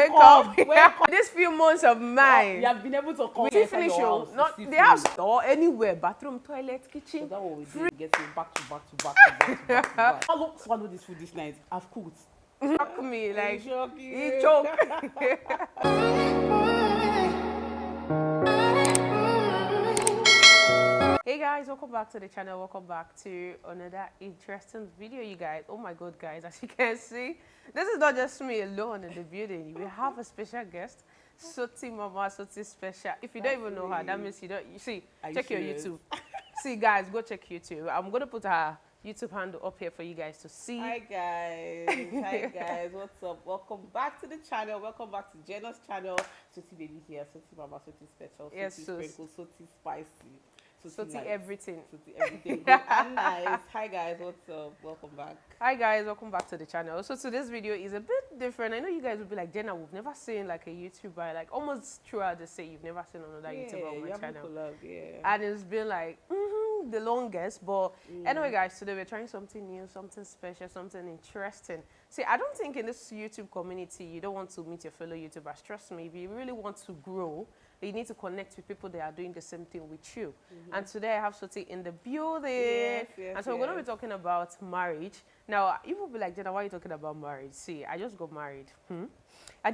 wake up. Wake up. These few months of mine. You have been able to come We finish your not the house or anywhere, bathroom, toilet, kitchen. So that what we did. Get you back to back to back to back to back to back. How long swallow this food this night? I've cooked. Shock me, like he choke. Hey guys, welcome back to the channel. Welcome back to another interesting video, you guys. Oh my god, guys, as you can see, this is not just me alone in the building. We have a special guest, Soti Mama, Soti Special. If you don't even know her, that means you don't. You see, check your YouTube. See, guys, go check YouTube. I'm gonna put her YouTube handle up here for you guys to see. Hi guys, hi guys, what's up? Welcome back to the channel. Welcome back to Jenna's channel. Soti baby here, Soti Mama, Soti Special, Soti Yes, Sprinkle, Soti Spicy. Soti everything. Soti everything good and nice. Hi guys, what's up? Welcome back. Hi guys, welcome back to the channel. So today's video is a bit different. I know you guys will be like, Jenna, we've never seen like a YouTuber, like almost throughout the say you've never seen another YouTuber on my channel. And it's been like the longest, but anyway guys, today we're trying something new, something special, something interesting. See, I don't think in this YouTube community you don't want to meet your fellow YouTubers. Trust me, if you really want to grow, you need to connect with people that are doing the same thing with you. And today I have Soti in the building. Yes, and so we're going to be talking about marriage. Now, you will be like, Jenna, why are you talking about marriage? See, I just got married. And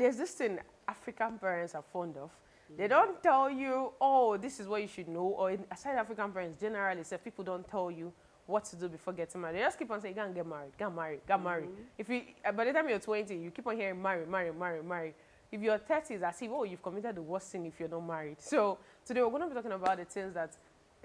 there's this thing African parents are fond of. They don't tell you, oh, this is what you should know. Or aside African parents, generally, say people don't tell you what to do before getting married. They just keep on saying, go and get married, get married, get married. If you, by the time you're 20, you keep on hearing marry, marry, marry, marry. If you're 30, it's as if, oh, you've committed the worst sin if you're not married. So today we're going to be talking about the things that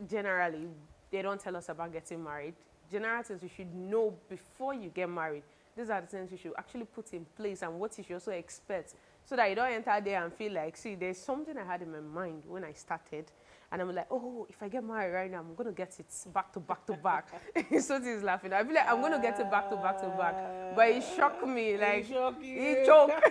generally they don't tell us about getting married. General things you should know before you get married. These are the things you should actually put in place and what you should also expect so that you don't enter there and feel like, see, there's something I had in my mind when I started. And I'm like, oh, if I get married right now, I'm going to get it back to back to back. So he's laughing. I feel like I'm going to get it back to back to back. But it shocked me. Like, it choked.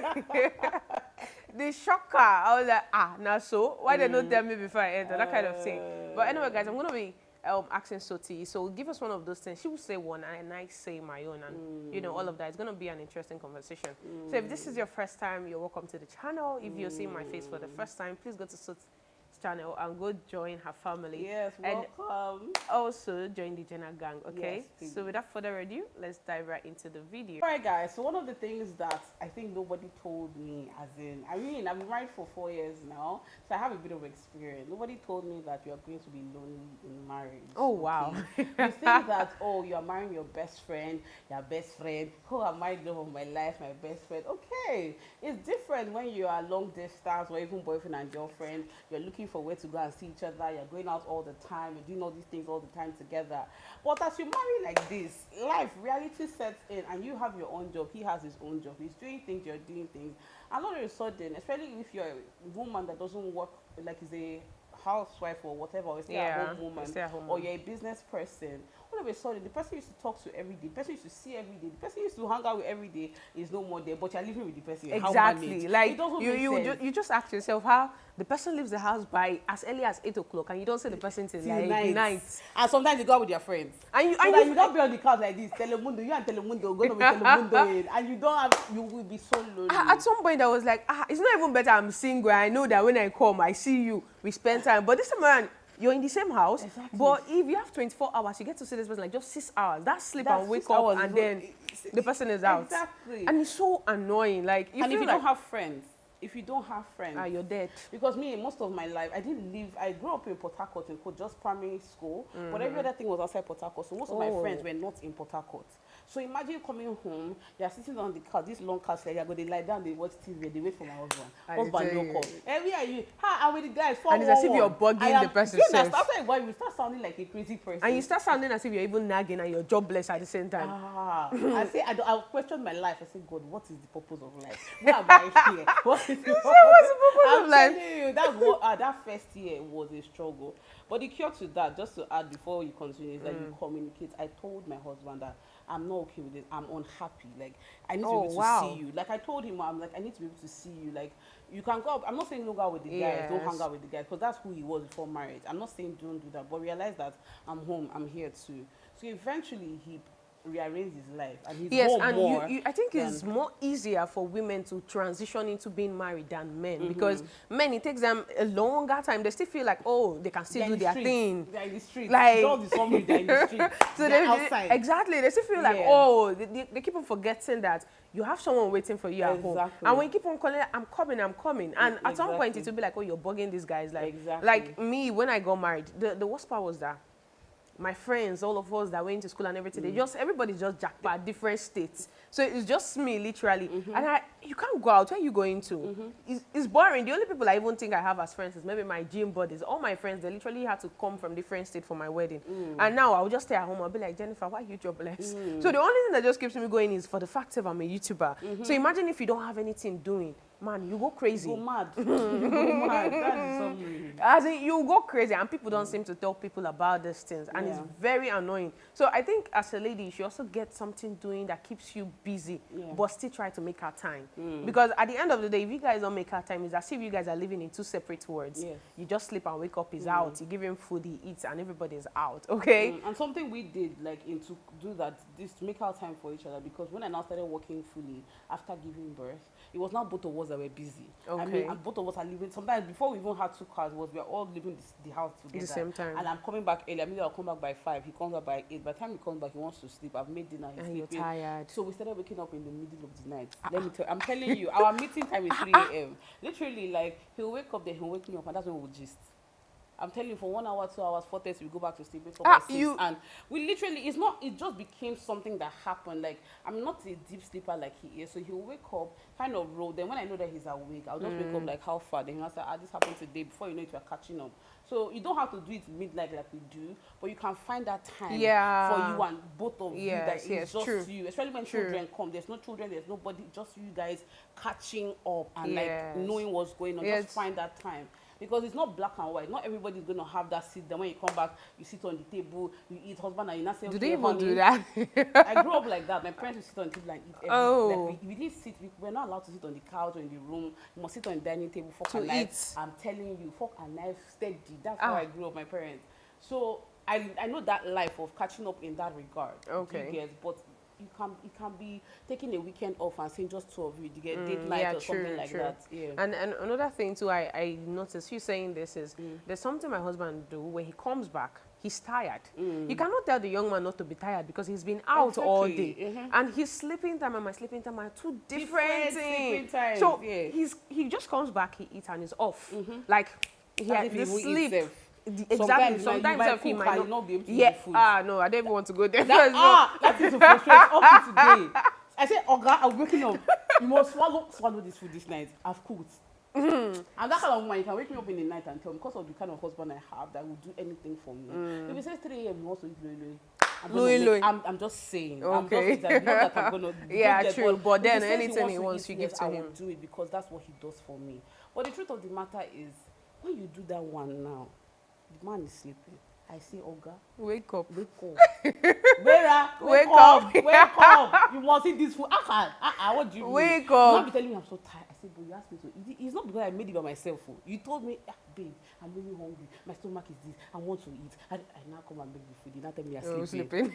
The shocker. I was like, now so? Why they don't tell me before I enter? That kind of thing. But anyway, guys, I'm going to be asking Soti. So give us one of those things. She will say one and I say my own. And, you know, all of that. It's going to be an interesting conversation. So if this is your first time, you're welcome to the channel. If you're seeing my face for the first time, please go to Soti's channel and go join her family. Yes, welcome. And also join the Jenna gang, okay? Yes, so without further ado, let's dive right into the video. Alright guys, so one of the things that I think nobody told me, as in, I've been married for 4 years now, so I have a bit of experience. Nobody told me that you are going to be lonely in marriage. Oh, wow. You think that, oh, you are marrying your best friend, oh, I married the love of my life, my best friend. Okay, it's different when you are long distance or even boyfriend and girlfriend. You're looking for where to go and see each other, you're going out all the time, you're doing all these things all the time together. But as you marry like this, life, reality sets in and you have your own job, he has his own job, he's doing things, you're doing things. And all of a sudden, especially if you're a woman that doesn't work, like is a housewife or whatever, or a stay-at-home woman, or you're a business person, all of a sudden, the person you used to talk to every day, the person you used to see every day, the person you used to hang out with every day is no more there, but you're living with the person. Exactly. Like, you just ask yourself how the person leaves the house by as early as 8 o'clock and you don't see the person till like night. And sometimes you go out with your friends. And you don't be on the couch like this, Telemundo, you and Telemundo, go to Telemundo, and you will be so lonely. At some point I was like, it's not even better I'm single. I know that when I come, I see you, we spend time. But this time around, you're in the same house, but if you have 24 hours, you get to see this person like just 6 hours. That's sleep and wake up, and then the person is out. Exactly. And it's so annoying. Like, and if you don't have friends, you're dead. Because me, most of my life, I grew up in Port Harcourt, just primary school, but every other thing was outside Port Harcourt. So most of my friends were not in Port Harcourt. So imagine coming home, you're sitting on the couch, this long couch, like, you're going to lie down, they watch TV, they wait for my husband no call. And where are you? Hi, I'm with the guys. And it's as if you're bugging the person. After a while, you start sounding like a crazy person. And you start sounding as if you're even nagging and you're jobless at the same time. I question my life. I say, God, what is the purpose of life? Why am I here? What's the purpose of life? I'm telling you, that first year was a struggle. But the cure to that, just to add before you continue, is that you communicate. I told my husband that I'm not okay with this. I'm unhappy. Like, I need to be able to see you. Like, I told him, I'm like, I need to be able to see you. Like, you can go out. I'm not saying don't go out with the guys. Don't hang out with the guys. Because that's who he was before marriage. I'm not saying don't do that. But realize that I'm home. I'm here too. So eventually, he rearrange his life and his yes, home and more. I think it's more easier for women to transition into being married than men because men, it takes them a longer time. They still feel like, oh, they can still do their thing. They're in the street. Like, Don't the summary, they're in the street. so they're outside. Exactly. They still feel like, oh, they keep on forgetting that you have someone waiting for you at home. And when you keep on calling, I'm coming. And at some point, it will be like, oh, you're bugging these guys. Like me, when I got married, the worst part was that my friends, all of us that went to school and everything, everybody's just jackpot at different states. So it's just me, literally. And you can't go out. Where are you going to? It's boring. The only people I even think I have as friends is maybe my gym buddies. All my friends, they literally had to come from different states for my wedding. And now I'll just stay at home. I'll be like, Jennifer, why are you jobless? So the only thing that just keeps me going is for the fact that I'm a YouTuber. So imagine if you don't have anything doing. Man, you go crazy. You go mad. You go mad. That is something. As in, you go crazy, and people don't seem to tell people about these things, and it's very annoying. So I think as a lady, you should also get something doing that keeps you busy, but still try to make her time. Because at the end of the day, if you guys don't make her time, it's as if you guys are living in two separate worlds. You just sleep and wake up, he's out. You give him food, he eats, and everybody's out. Okay. And something we did, like, to do that, this to make our time for each other. Because when I now started working fully after giving birth, it was now both of us that were busy. I mean, and both of us are living. Sometimes before we even had 2 cars, we were all living the house together. At the same time. And I'm coming back early. I mean, I'll come back by 5. He comes back by 8. By the time he comes back, he wants to sleep. I've made dinner. He's sleeping. You're tired. So we started waking up in the middle of the night. Let me tell you, I'm telling you, our meeting time is 3 a.m. Literally, like, he'll wake up, then he'll wake me up, and that's when we'll gist. I'm telling you, for 1 hour, 2 hours, 4:30, we go back to sleep, wake up by 6. And we literally, it just became something that happened. Like, I'm not a deep sleeper like he is. So he'll wake up, kind of roll. Then when I know that he's awake, I'll just wake up like, how far? Then he'll say, this happened today. Before you know it, we're catching up. So you don't have to do it midnight like we do, but you can find that time for you and both of you. That it's just you. Especially when children come. There's no children, there's nobody, just you guys catching up and like knowing what's going on. Just find that time. Because it's not black and white. Not everybody's going to have that seat. Then when you come back, you sit on the table, you eat husband, and you not say, do they even do that? I grew up like that. My parents would sit on the table and eat everything. Like we didn't sit. We're not allowed to sit on the couch or in the room. You must sit on the dining table, fork and knife. I'm telling you, fork and knife, steady. That's how I grew up, my parents. So I know that life of catching up in that regard. Okay. But it can be taking a weekend off and saying just 2 of you to get date night or something like that. And another thing too, I noticed you saying this is there's something my husband do when he comes back. He's tired. You cannot tell the young man not to be tired because he's been out all day. And his sleeping time and my sleeping time are two different things. So he just comes back, he eats and is off. Like the sleep. Exactly. Sometimes he might not be able to eat food. No, I don't even want to go there. That is frustrating up to today. I said, Oga, I'm waking up. You must swallow this food this night. I've cooked. And that kind of woman, you can wake me up in the night and tell me, because of the kind of husband I have that will do anything for me. If he says 3 a.m., he wants to eat loy. I'm just saying. Okay. Not that I'm gonna true. But then anything he wants, you give to him. I will do it because that's what he does for me. But the truth of the matter is, when you do that one now, the man is sleeping. I say, Oga, wake up. Vera, wake up. Wake up. You must eat this food. What do you mean? Wake up. You not be telling me I'm so tired. I said, but you asked me to. It's not because I made it by myself. You told me, babe, I'm really hungry. My stomach is this. I want to eat. I now come and make the food. You now tell me you're sleeping.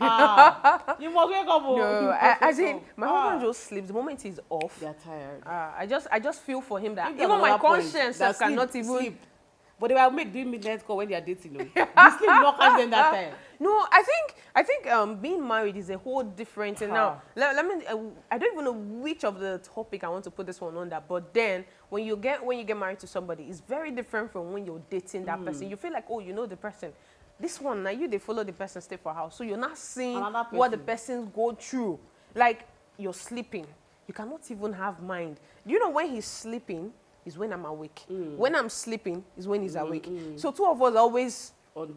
You must wake up. No, as in, my husband just sleeps. The moment he's off, they're tired. I just feel for him that even my conscience cannot even sleep. But they were doing midnight call when they are dating. They sleep not catch them that time. No, I think being married is a whole different thing. Now, let me. I don't even know which of the topic I want to put this one under. But then, when you get married to somebody, it's very different from when you're dating that person. You feel like, oh, you know the person. This one, now they follow the person, stay for a house. So you're not seeing what the person's go through. Like you're sleeping, you cannot even have mind. Do you know when he's sleeping? Is when I'm awake. When I'm sleeping is when he's awake. So 2 of us are always on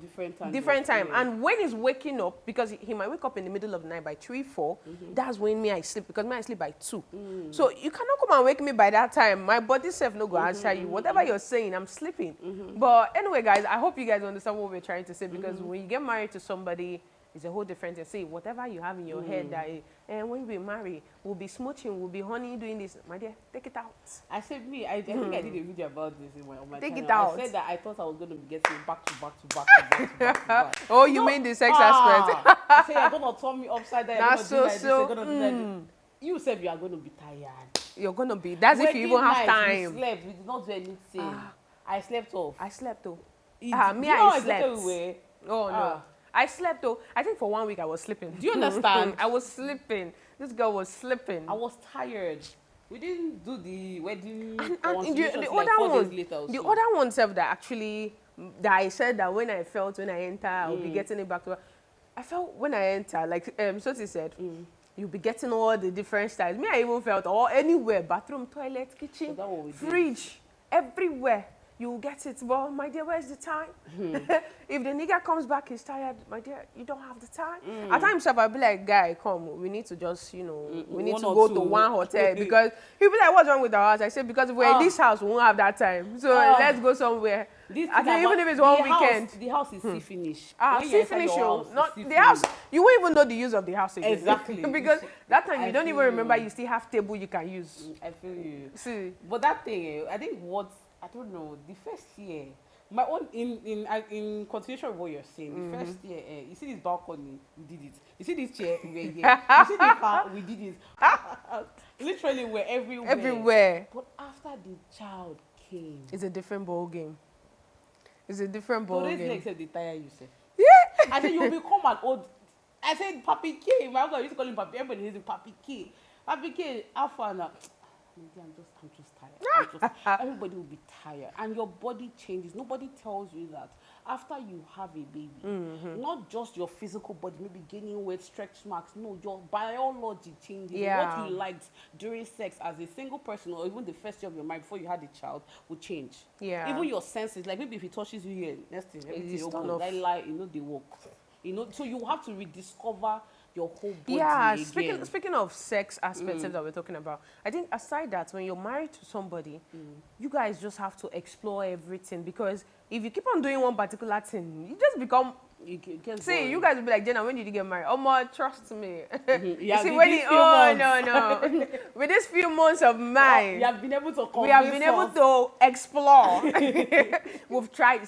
different time. And when he's waking up, because he might wake up in the middle of the night by 3, 4, that's when I sleep, because I sleep by 2. So you cannot come and wake me by that time. My body self no go answer you. Whatever you're saying, I'm sleeping. But anyway, guys, I hope you guys understand what we're trying to say, because when you get married to somebody, it's a whole different thing. See, whatever you have in your head that when we marry, we'll be smooching, we'll be honey doing this. My dear, take it out. I said I think I did a video about this on my Take channel. it out. I said that I thought I was going to be getting back to back to back to back to back to back. Oh, you mean the sex aspect? I said you're going to turn me upside down. That's you're so, going to do like this. You're going to do that. You said you are going to be tired. You're going to be. That's if you even have time. We slept. We did not do anything. I slept off. I slept though. Me, I slept. Oh, no. Ah. I slept though. I think for 1 week I was sleeping. Do you understand? I was sleeping. This girl was sleeping. I was tired. We didn't do the wedding and the like 4 days later. The other one self that actually, that I said that when I enter, I'll be getting it back to her. I felt when I enter, like Soti said, you'll be getting all the different styles. Me, I even felt all anywhere, bathroom, toilet, kitchen, fridge, everywhere. You will get it. Well, my dear, where's the time? If the nigga comes back, he's tired, my dear, you don't have the time. At times, I'll be like, guy, come, we need to just, we need to go to one hotel because he'll be like, what's wrong with our house? I said, because if we're in this house, we won't have that time. So let's go somewhere. I think even if it's one weekend. The house is still finished. Still finished, not the house. You won't even know the use of the house again. Exactly. Because that time you don't even remember you still have table you can use. I feel you. See. But that thing, I think I don't know, the first year, my own, in continuation of what you're saying, the first year, you see this balcony, we did it. You see this chair, we're here. You see the car, we did it. Literally, we're everywhere. Everywhere. But after the child came, it's a different ball game. It's a different ball game. Today's legs, they tire yourself. Yeah. I said, you'll become an old, I said, Papi K. My uncle used to call him Papi. Everybody used to Papi K. Papi K, how far now? I'm just tired. Everybody will be tired, and your body changes. Nobody tells you that after you have a baby, not just your physical body, maybe gaining weight, stretch marks. No, your biology changes. Yeah. What you liked during sex as a single person, or even the first year of your mind before you had a child, will change. Yeah. Even your senses, like maybe if he touches you here, next thing, everything will go. They walk. So you have to rediscover your whole body. Yeah, again. speaking of sex aspects that we're talking about, I think aside that, when you're married to somebody, you guys just have to explore everything, because if you keep on doing one particular thing, you just become. You guys will be like, Jenna, when did you get married? Oh, my, trust me. You see, no. With these few months of mine, we have been able to explore. We've tried.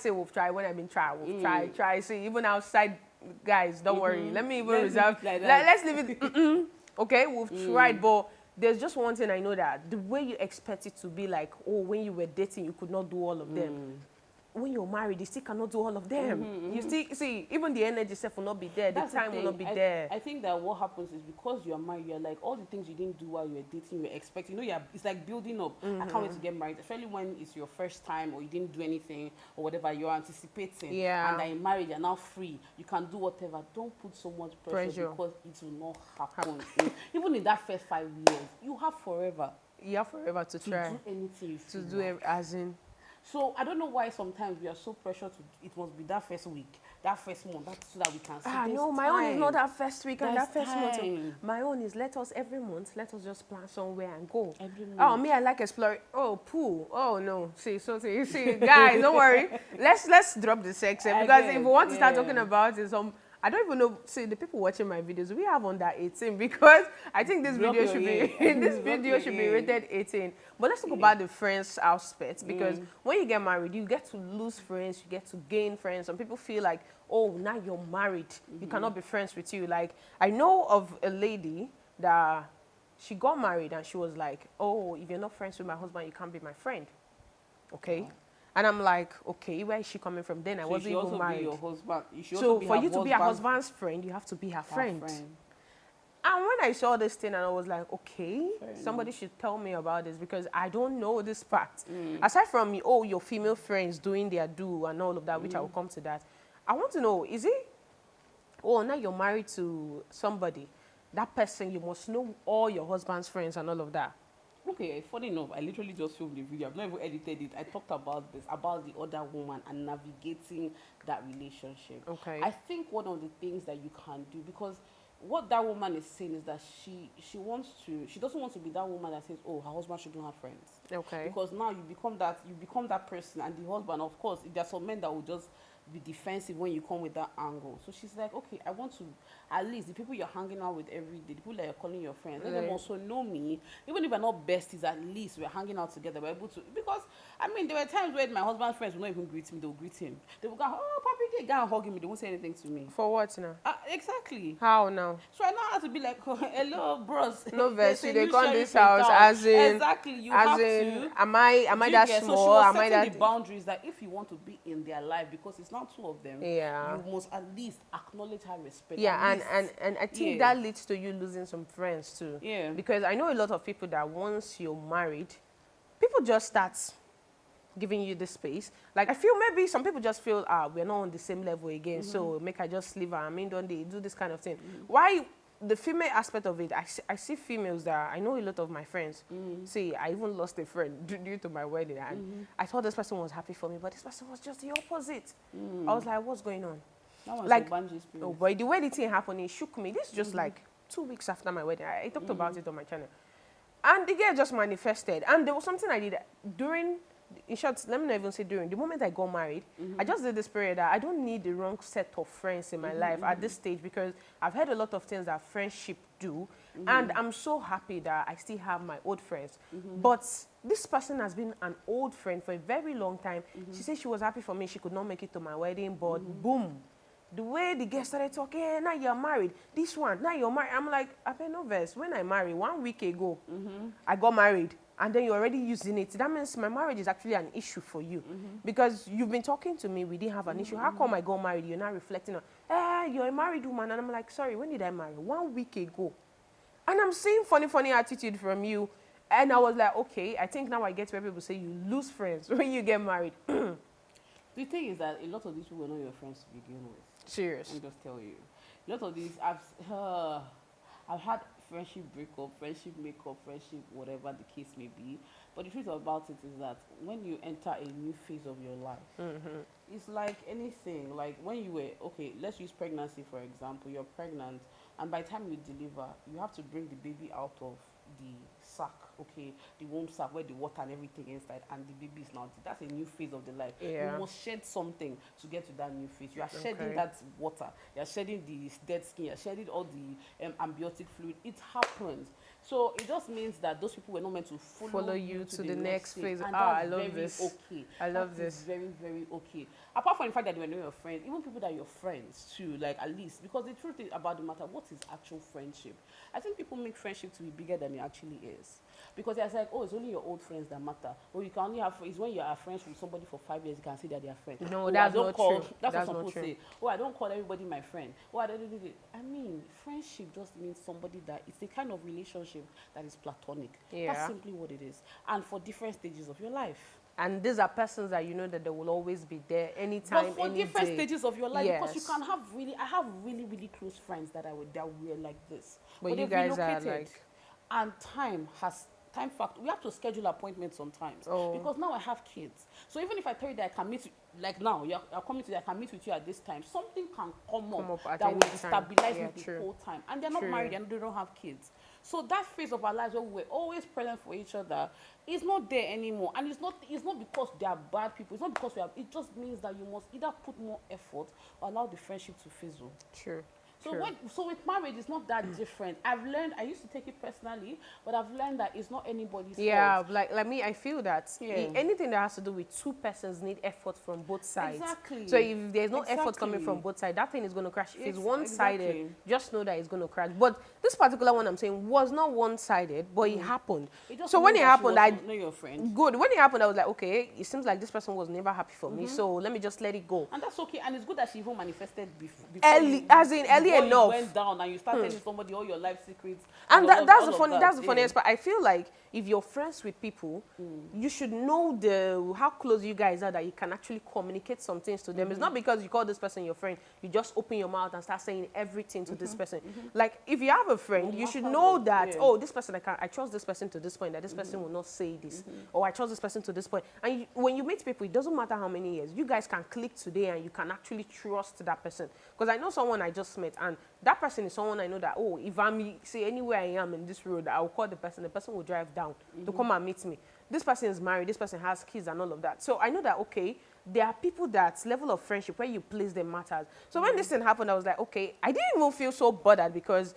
When I've been try. See, even outside. Guys, don't worry. Let me even reserve. Let's leave it. Okay, we've tried, but there's just one thing I know, that the way you expect it to be, like, oh, when you were dating, you could not do all of them. When you're married, you still cannot do all of them. You still see, even the energy itself will not be there. The time will not be there. I think that what happens is, because you're married, you're like, all the things you didn't do while you were dating, you're expecting. It's like building up. I can't wait to get married, especially when it's your first time, or you didn't do anything, or whatever you're anticipating. Yeah. And then in marriage, you're now free. You can do whatever. Don't put so much pressure. Because it will not happen. Even in that first 5 years, you have forever. You have forever to try. Do anything you feel. To do as in. So I don't know why sometimes we are so pressured to. It must be that first week, that first month, so that we can see. No, my own is not that first week and that first month. My own is every month. Let us just plan somewhere and go. Every month. Oh, me, I like exploring. Oh, pool. Oh no. See, guys, don't worry. Let's drop the sex because if we want to start talking about it, I don't even know. See, the people watching my videos, we have under 18, because I think this video should be rated 18. But let's talk about the friends aspect, because when you get married, you get to lose friends, you get to gain friends. Some people feel like, oh, now you're married, you cannot be friends with you. Like, I know of a lady that she got married and she was like, oh, if you're not friends with my husband, you can't be my friend. Okay. Wow. And I'm like, okay, where is she coming from? Then I wasn't even married. Your husband. So for you to be her husband's friend, you have to be her friend. And when I saw this thing, and I was like, okay, somebody should tell me about this, because I don't know this part. Aside from me, oh, your female friends doing their do and all of that, which I will come to that. I want to know, is it, oh, now you're married to somebody, that person, you must know all your husband's friends and all of that. Okay, funny enough, I literally just filmed the video. I've not even edited it. I talked about this, about the other woman and navigating that relationship. Okay. I think one of the things that you can do, because what that woman is saying is that she doesn't want to be that woman that says, oh, her husband shouldn't have friends. Okay. Because now you become that person, and the husband, of course, there are some men that will just be defensive when you come with that angle. So she's like, okay, I want to, at least the people you're hanging out with every day, the people that you're calling your friends, let them also know me. Even if we're not besties, at least we're hanging out together. We're able to, because I mean, there were times where my husband's friends would not even greet me, they'll greet him. They will go, oh, papi, go and hug him. They won't say anything to me. For what now? Exactly. How now? So I now have to be like, hello, bros. No verse, They they say, come you this share house your as in, exactly. You as have in, to. am I Do you that get? small? So she was Am I setting that the boundaries that if you want to be in their life, because it's not two of them, Yeah. you must at least acknowledge her respect. Yeah, at least. and I think Yeah. that leads to you losing some friends too. Yeah. Because I know a lot of people that once you're married, people just start giving you the space. Like I feel maybe some people just feel, we're not on the same level again, so make I just leave her. I mean, don't they do this kind of thing? Why the female aspect of it, I see females that I know a lot of my friends. See, I even lost a friend due to my wedding, and I thought this person was happy for me, but this person was just the opposite. I was like, what's going on? That was Like, a bungee experience. oh boy, the way the thing happened, it shook me. This is just like 2 weeks after my wedding. I talked about it on my channel. And the girl just manifested. And there was something I did during, in short, let me not even say during, the moment I got married, I just did this period that I don't need the wrong set of friends in my life at this stage, because I've heard a lot of things that friendship do. And I'm so happy that I still have my old friends. But this person has been an old friend for a very long time. She said she was happy for me. She could not make it to my wedding, but boom. The way the guests started talking, hey, now you're married. This one, now you're married. I'm like, I pay no verse. When I married 1 week ago, I got married. And then you're already using it. That means my marriage is actually an issue for you. Because you've been talking to me, we didn't have an issue. How come I got married? You're not reflecting on, you're a married woman. And I'm like, sorry, when did I marry? 1 week ago. And I'm seeing funny attitude from you. And I was like, okay, I think now I get where people say you lose friends when you get married. The thing is that a lot of these people were not your friends to begin with. Serious. Let me just tell you. A lot of these, I've had friendship breakup, friendship makeup, friendship whatever the case may be. But the truth about it is that when you enter a new phase of your life, it's like anything. Like when you were, okay, let's use pregnancy for example. You're pregnant, and by the time you deliver, you have to bring the baby out of the sack, okay, the womb sack where the water and everything inside, and the baby is now, that's a new phase of the life. Yeah. You must shed something to get to that new phase. You are shedding that water, you are shedding the dead skin, you are shedding all the amniotic fluid. It happens. So it just means that those people were not meant to follow you to the next phase. And I that's love very this. okay. I love That is this. very, very okay. Apart from the fact that they were not your friends, even people that are your friends too, like at least, because the truth is about the matter, what is actual friendship? I think people make friendship to be bigger than it actually is. Because it's like, oh, it's only your old friends that matter. Or you can only have friends, when you are friends with somebody for 5 years, you can say that they are friends. No, oh, that's I don't not call, true. That's That's what some not people true. say. Oh, I don't call everybody my friend. Oh, I mean, friendship just means somebody that it's a kind of relationship that is platonic. Yeah. That's simply what it is. And for different stages of your life. And these are persons that you know that they will always be there anytime, But for any different day. stages of your life, because you Yes. can have I have really close friends that were like this. But you they've guys are relocated. like, And time factor. We have to schedule appointments sometimes. Oh. Because now I have kids. So even if I tell you that I can meet you, like now, you're coming to I can meet with you at this time, something can come up at that any will time. destabilize Yeah, me the true. whole time. And they're not True. married and they don't have kids. So that phase of our lives where we're always present for each other is not there anymore. And it's not because they are bad people. It's not because it just means that you must either put more effort or allow the friendship to fizzle. true. So True. so with marriage, it's not that different. I've learned, I used to take it personally, but I've learned that it's not anybody's Yeah, fault. like me, I feel that Yeah. anything that has to do with two persons need effort from both sides. Exactly. So if there's no effort coming Exactly. from both sides, that thing is going to crash. If it's Yes, one-sided, exactly. just know that it's going to crash. But this particular one I'm saying was not one-sided, but it happened. It just So when means it that she happened, was not your friend. good. When it happened, I was like, okay, it seems like this person was never happy for me, so let me just let it go. And that's okay. And it's good that she even manifested before Early, as in early before enough. You went down and you started telling somebody all your life secrets. And all that's of the funny. that, That's the yeah. funniest part. I feel like if you're friends with people, you should know how close you guys are that you can actually communicate some things to them. It's not because you call this person your friend, you just open your mouth and start saying everything to this person. Like if you have a friend, you should know that this person I trust this person to this point, that this person will not say this, or I trust this person to this point. And when you meet people, it doesn't matter how many years, you guys can click today and you can actually trust that person. Because I know someone I just met, and that person is someone I know that, oh, if I'm, say, anywhere I am in this road, I'll call the person will drive down to come and meet me. This person is married, this person has kids and all of that. So I know that, okay, there are people that level of friendship where you place them matters. So when this thing happened, I was like, okay, I didn't even feel so bothered because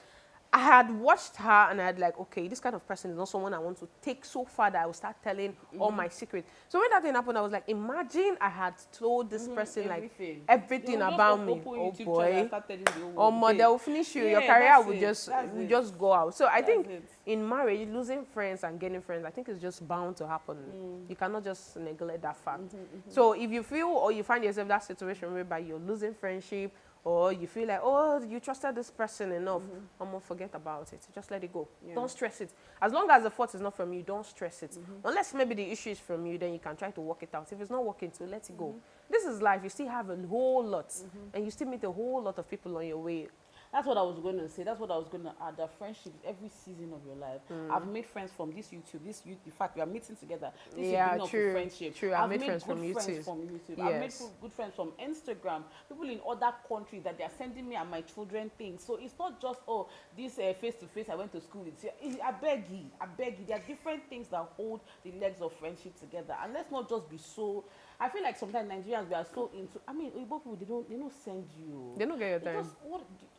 I had watched her and I had like, okay, this kind of person is not someone I want to take so far that I will start telling all my secrets. So when that thing happened, I was like, imagine I had told this person Everything. like everything You about just me. open Oh YouTube channel boy. and start telling the whole Or world, mother "Hey." will finish you. Yeah, Your career that's will it. just That's will it. just go out. So I That's think it. in marriage, losing friends and gaining friends, I think it's just bound to happen. You cannot just neglect that fact. So if you feel or you find yourself in that situation whereby you're losing friendship or you feel like, oh, you trusted this person enough, I'm gonna forget about it. Just let it go. Yeah. Don't stress it. As long as the fault is not from you, don't stress it. Unless maybe the issue is from you, then you can try to work it out. If it's not working, so let it go. This is life. You still have a whole lot, and you still meet a whole lot of people on your way. That's what I was going to say. That's what I was going to add. That friendship, every season of your life. I've made friends from this YouTube. In fact, we are meeting together. This is the beginning of a friendship. True. I've made friends from YouTube. Yes. I've made good friends from Instagram. People in other countries that they are sending me and my children things. So it's not just this face to face I went to school with. I beg you. There are different things that hold the legs of friendship together. And let's not just be so. I feel like sometimes Nigerians we are so into. I mean, Igbo people they don't send you. They don't get your time.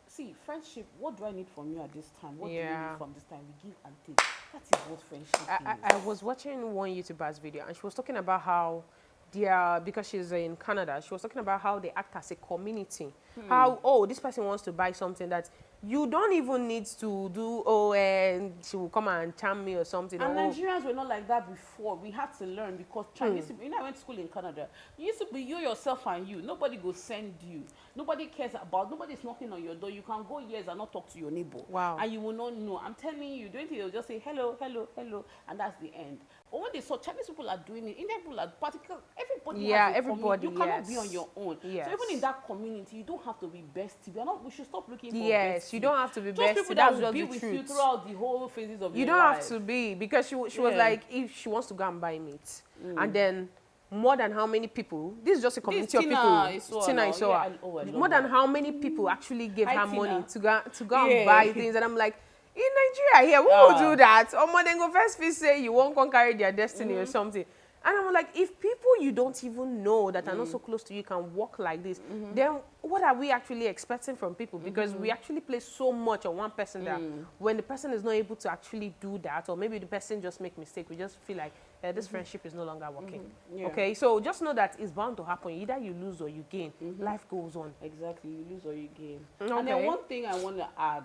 See, friendship, what do I need from you at this time? What do you need from this time? We give and take. That is what friendship is. I was watching one YouTuber's video and she was talking about how because she's in Canada, she was talking about how they act as a community. How, this person wants to buy something that you don't even need to do, and she will come and charm me or something. And Nigerians were not like that before. We had to learn because Chinese people, I went to school in Canada. You used to be you, yourself, and you. Nobody go send you. Nobody cares about, nobody's knocking on your door. You can go years and not talk to your neighbor. Wow. And you will not know. I'm telling you, don't think they'll just say hello, hello, hello, and that's the end. But when they saw Chinese people are doing it, Indian people are particular, everybody has a community. You cannot be on your own. Yes. So even in that community, you don't have to be bestie. We should stop looking for bestie. Yes, you don't have to be just bestie. people That's that will just be the with truth. you throughout the whole phases of you your don't life. have to be, because she was like, if she wants to go and buy meat, and then more than how many people, this is just a community of people. Tina Isoa. More than how many people actually gave her money to go and buy things, and I'm like, in Nigeria here, who will do that? Or more than go first say you won't come carry their destiny or something. And I'm like, if people you don't even know that are not so close to you can walk like this, then what are we actually expecting from people? Because we actually place so much on one person that when the person is not able to actually do that, or maybe the person just make mistake, we just feel like this friendship is no longer working. Okay, so just know that it's bound to happen. Either you lose or you gain. Life goes on. Exactly, you lose or you gain. Okay. And then one thing I want to add,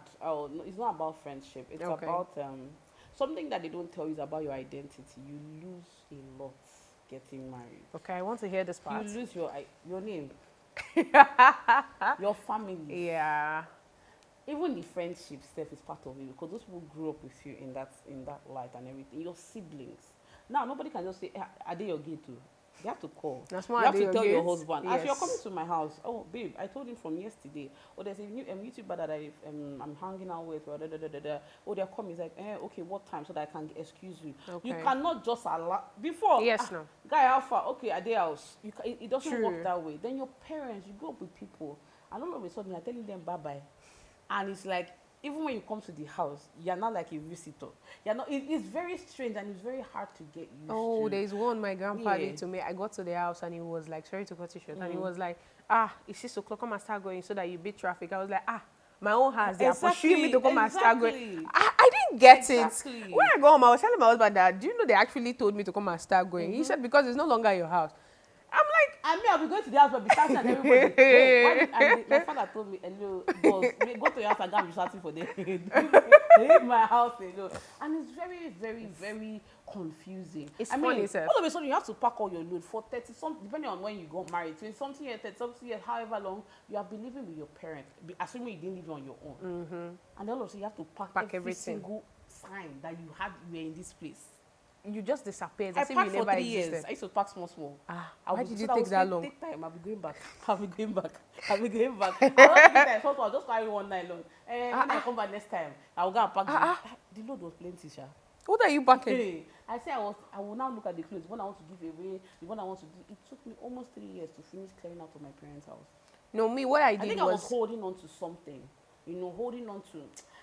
it's not about friendship. It's about something that they don't tell you is about your identity. You lose a lot getting married. Okay, I want to hear this part. You lose your name, your family. Yeah. Even the friendship stuff is part of it because those people grew up with you in that light and everything. Your siblings. Now nobody can just say, "Are they your gay too?" You have to call. That's you have to tell your husband. Yes. As you're coming to my house, oh babe, I told him from yesterday. Oh, there's a new YouTuber that I'm hanging out with. Or Oh, they're coming. He's like, okay, what time so that I can excuse you? Okay. You cannot just allow before. Yes, no. Guy Alpha. Okay, at their house. It doesn't work that way. Then your parents, you grow up with people, and all of a sudden you're telling them bye bye, and it's like. Even when you come to the house, you're not like a visitor. You're not. It's very strange and it's very hard to get used to. Oh, there's one my grandpa did to me. I got to the house and he was like, sorry to cut you short, and he was like, it's 6 o'clock, come and start going so that you beat traffic. I was like, my own house, they are pursuing me to come and start going. I didn't get it. When I go home, I was telling my husband that, do you know they actually told me to come and start going? He said, because it's no longer your house. I'm like, I'll be going to the house, but be shouting at everybody. Hey, my father told me, hello, boss, go to your house and go and be shouting for them. Leave my house alone. And it's very, very, very confusing. It's funny, sir. All of a sudden, you have to pack all your load for 30 something, depending on when you got married, 20 something years, 30 something years, however long, you have been living with your parents, assuming you didn't live on your own. And all of a sudden, you have to pack every single sign that you were in this place. You just disappeared. I packed for 3 years. I used to pack small. Why did you take that long? Take time. I'll be going back. I'll be going back. I don't think that I'll just carry one nylon. When I come back next time, I'll go and pack the load was plenty, Sha. What are you packing? I say I will now look at the clothes. The one I want to give away, the one I want to do. It took me almost 3 years to finish clearing out of my parents' house. No, me, what I did I think I was holding on to something. holding on to.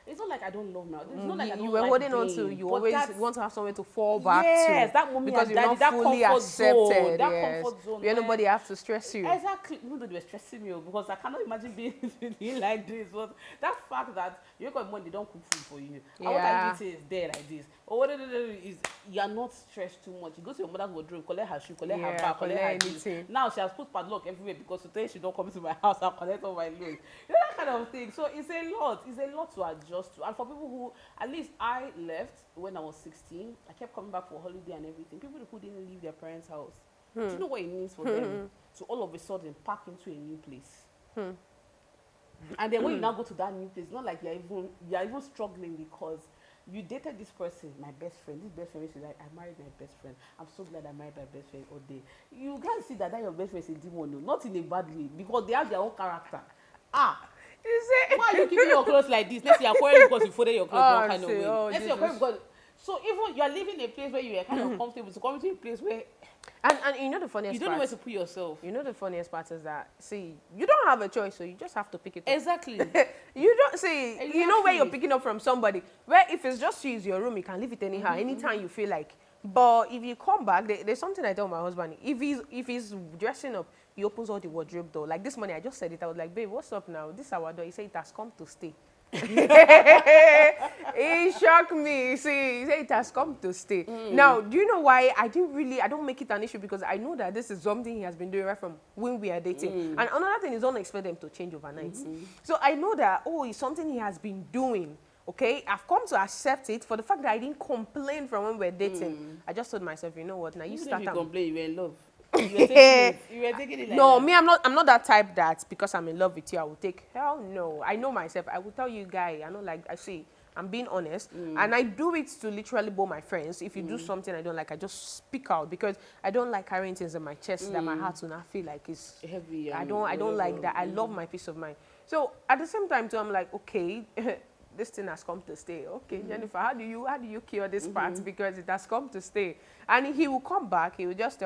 It's not like I don't love my. It's not like I don't You were like holding on to. being, You but always that's- want to have somewhere to fall back Yes, to. that mommy because and you're daddy, not that fully comfort zone, accepted. that Yes. comfort zone Where where- nobody have to stress you. Exactly, even though they were stressing me, because I cannot imagine being like this. But that fact that you wake up when they don't cook food for you, and what Yeah. I eating is there like this, or what is you are not stressed too much. You go to your mother's wardrobe, collect her shoe, collect her Yeah, bag, collect her collect this. anything. Now she has put padlock everywhere because today she don't come to my house and collect all my load. That kind of thing. So it's a lot. It's a lot to adjust to. And for people who, at least I left when I was 16. I kept coming back for holiday and everything. People who didn't leave their parents' house. Do you know what it means for them to all of a sudden pack into a new place? And then when you now go to that new place, it's not like you're even struggling because you dated this person, my best friend. This best friend is like, I married my best friend. I'm so glad I married my best friend all day. You can't see that your best friend is a demon, no, not in a bad way, because they have their own character. You say, Why are you keeping your clothes like this? Let's say you're quarreling because you folded your clothes one kind of way. Let's say you're quarreling Jesus. because. So even you're living in a place where you are kind of comfortable, so coming to a place where and you know the funniest you don't know part. where to put yourself. You know the funniest part is that, see, you don't have a choice, so you just have to pick it up. Exactly. You don't see, you know where you're Exactly. picking up from somebody. Where if it's just you, it's your room, you can leave it anyhow, anytime you feel like. But if you come back, there's something I tell my husband. If he's dressing up, he opens all the wardrobe door. Like this morning, I just said it. I was like, babe, what's up now? This is our door. He said it has come to stay. He shocked me. See, he said it has come to stay. Now, do you know why I don't make it an issue? Because I know that this is something he has been doing right from when we are dating. And another thing is, don't expect them to change overnight. So I know that, it's something he has been doing. Okay, I've come to accept it for the fact that I didn't complain from when we were dating. I just told myself, you know what, now you Even start. if you complain, you were in love. You were taking it like No, that. me, I'm not that type that because I'm in love with you, I will take. Hell no. I know myself. I will tell you, guy, I know, like, I see, I'm being honest. And I do it to literally bore my friends. If you do something I don't like, I just speak out because I don't like carrying things in my chest that my heart will not feel like it's Heavy. I don't like that. I love my peace of mind. So at the same time too, I'm like, okay, this thing has come to stay. Okay, Jennifer, how do you cure this part? Because it has come to stay. And he will come back, he will just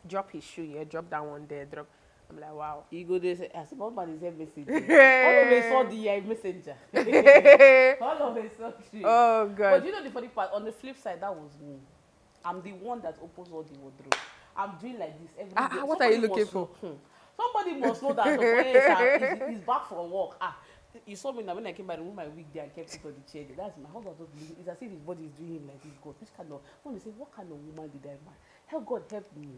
drop his shoe here, drop that one there, drop. I'm like, wow. You go there, say, as a man is a messenger. All of a sudden, you're a messenger. All of a sudden. Oh God. But you know the funny part, on the flip side, that was me. I'm the one that opens all the wardrobe. I'm doing like this every day. What are you Somebody looking must for? know, Somebody must know that Sotonye is back from work. You saw me now when I came back, I removed my wig there and kept it on the chair. That's my husband. It's as if his body is doing him like this. God, which kind of? When they say, what kind of woman did I marry? Help God help me.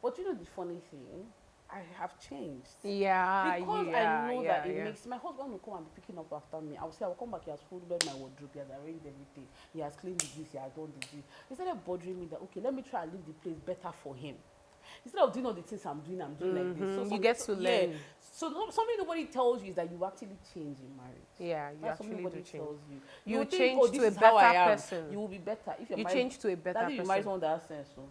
But you know the funny thing, I have changed. Yeah, Because yeah, I know yeah, that it yeah. makes my husband will come and be picking up after me. I will say, I will come back, he has folded my wardrobe, he has arranged everything, he has cleaned the this, he has done the this. Instead of bothering me that, okay, let me try and leave the place better for him. Instead of doing all the things I'm doing like this. So You get to learn. Yeah. So something nobody tells you is that you actually change in marriage. Yeah, you That's something actually nobody do change. tells you. You think, change oh, to this a is how I better am. person. You will be better if you're You married. change to a better That's if you marry person. someone that has sense. So.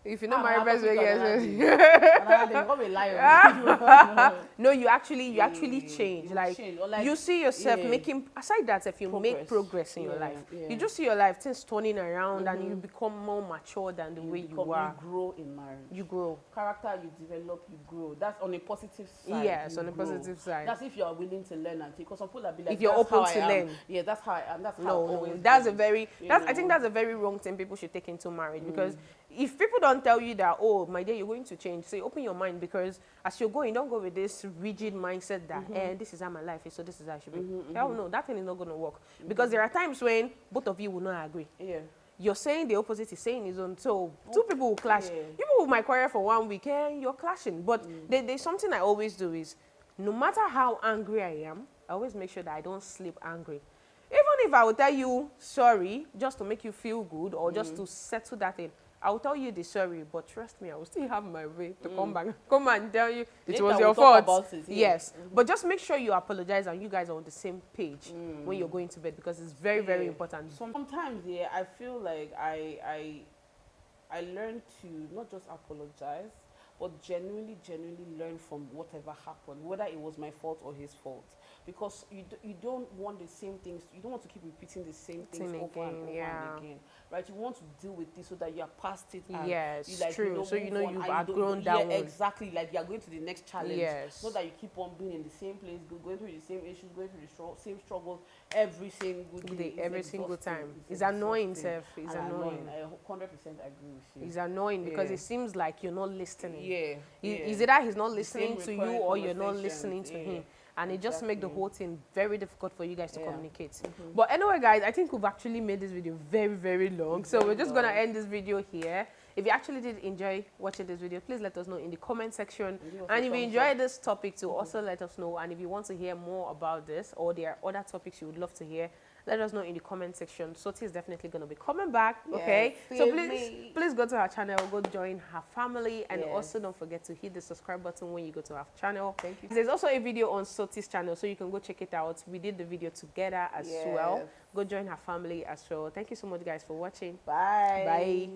If you know my I'm best talking way, to another yes. day. Another day, you become a liar. No, you actually Yeah, change. you Like, change. Or like, you see yourself yeah. making, aside that, if you make progress in your Yeah, life, yeah. you just see your life things turning around and you become more mature than the way you are. You grow in marriage. You grow. Character you develop, you grow. That's on a positive side. Yes, you on a grow. positive side. That's if you are willing to learn and take. Because some people are be like, If you're that's open how to I am. learn. Yeah, that's how I am. That's how I've No, always that's been. a very, You I know. think that's a very wrong thing people should take into marriage because if people don't tell you that, oh, my dear, you're going to change, say, open your mind because as you're going, don't go with this rigid mindset that, this is how my life is, so this is how it should be. Hell no, that thing is not going to work because there are times when both of you will not agree. Yeah. You're saying the opposite, is saying his own. So two people will clash. Yeah. People might quarrel for 1 week, and you're clashing. But there's something I always do is, no matter how angry I am, I always make sure that I don't sleep angry. Even if I will tell you sorry, just to make you feel good or just to settle that in, I will tell you the sorry, but trust me, I will still have my way to come back, come and tell you it Later was we'll your talk fault. about it, yeah. Yes, but just make sure you apologize and you guys are on the same page when you're going to bed because it's very, very Yeah. important. Sometimes, yeah, I feel like I learned to not just apologize, but genuinely learn from whatever happened, whether it was my fault or his fault. because you don't want the same things. You don't want to keep repeating the same things over and over and again, right? You want to deal with this so that you are past it. And Yes, you, like, true. You know, so you know you've and outgrown that one. exactly. Like you are going to the next challenge. Yes. Not that you keep on being in the same place, going through the same issues, going through the same struggles every single day. Every single time. It's annoying, Seth. It's annoying. I 100% agree with you. It's annoying because it seems like you're not listening. Yeah. Is it that he's not listening to you or you're not listening to him? And it just makes the whole thing very difficult for you guys to communicate. But anyway, guys, I think we've actually made this video very, very long. So we're just going to end this video here. If you actually did enjoy watching this video, please let us know in the comment section. And if you enjoyed this topic too, also let us know. And if you want to hear more about this or there are other topics you would love to hear, let us know in the comment section. Soti is definitely going to be coming back, okay? So please go to our channel, go join her family, and also don't forget to hit the subscribe button when you go to our channel. Thank you. There's also a video on Soti's channel, so you can go check it out. We did the video together as well. Go join her family as well. Thank you so much, guys, for watching. Bye. Bye.